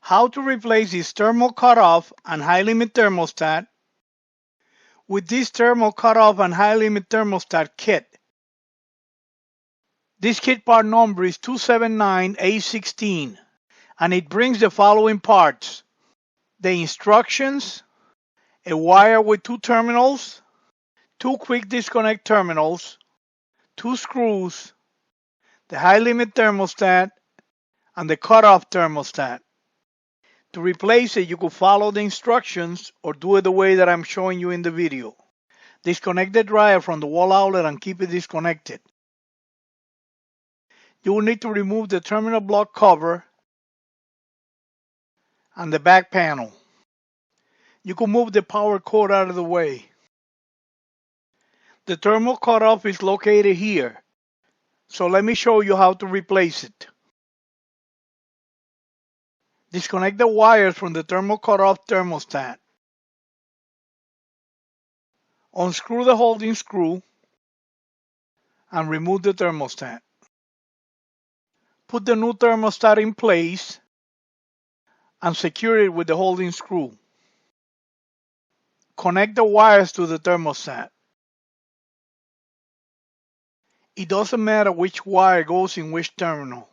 How to replace this thermal cutoff and high limit thermostat with this thermal cutoff and high limit thermostat kit. This kit part number is 279A16 and it brings the following parts: the instructions, a wire with 2 terminals, 2 quick disconnect terminals, 2 screws, the high limit thermostat, and the cutoff thermostat. To replace it, you could follow the instructions or do it the way that I'm showing you in the video. Disconnect the dryer from the wall outlet and keep it disconnected. You will need to remove the terminal block cover and the back panel. You can move the power cord out of the way. The thermal cutoff is located here, so let me show you how to replace it. Disconnect the wires from the thermal cutoff thermostat. Unscrew the holding screw and remove the thermostat. Put the new thermostat in place and secure it with the holding screw. Connect the wires to the thermostat. It doesn't matter which wire goes in which terminal.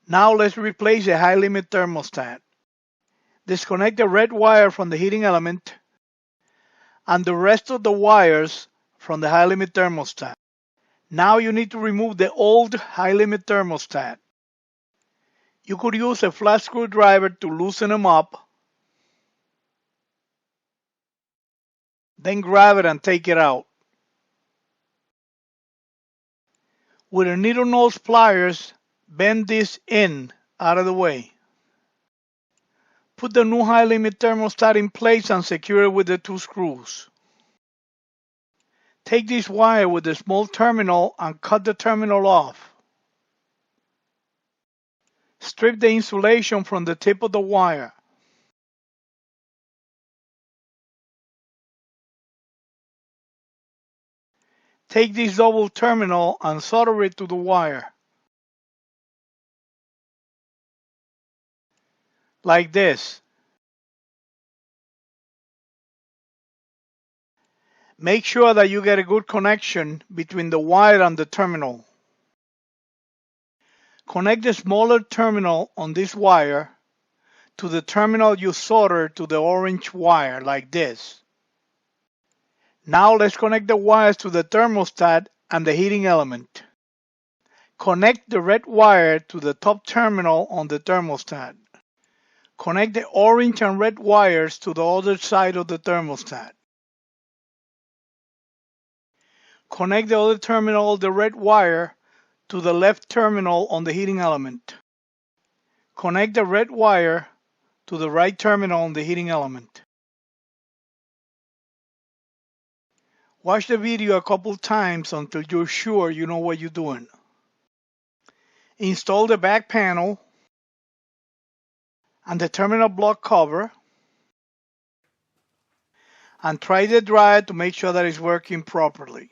Now let's replace the high limit thermostat. Disconnect the red wire from the heating element and the rest of the wires from the high limit thermostat. Now you need to remove the old high limit thermostat. You could use a flat screwdriver to loosen them up, then grab it and take it out. With a needle nose pliers, bend this in out of the way. Put the new high limit thermostat in place and secure it with the 2 screws. Take this wire with the small terminal and cut the terminal off. Strip the insulation from the tip of the wire. Take this double terminal and solder it to the wire. Like this. Make sure that you get a good connection between the wire and the terminal. Connect the smaller terminal on this wire to the terminal you soldered to the orange wire like this. Now let's connect the wires to the thermostat and the heating element. Connect the red wire to the top terminal on the thermostat. Connect the orange and red wires to the other side of the thermostat. Connect the other terminal of the red wire to the left terminal on the heating element. Connect the red wire to the right terminal on the heating element. Watch the video a couple times until you're sure you know what you're doing. Install the back panel and the terminal block cover and try the dryer to make sure that it's working properly.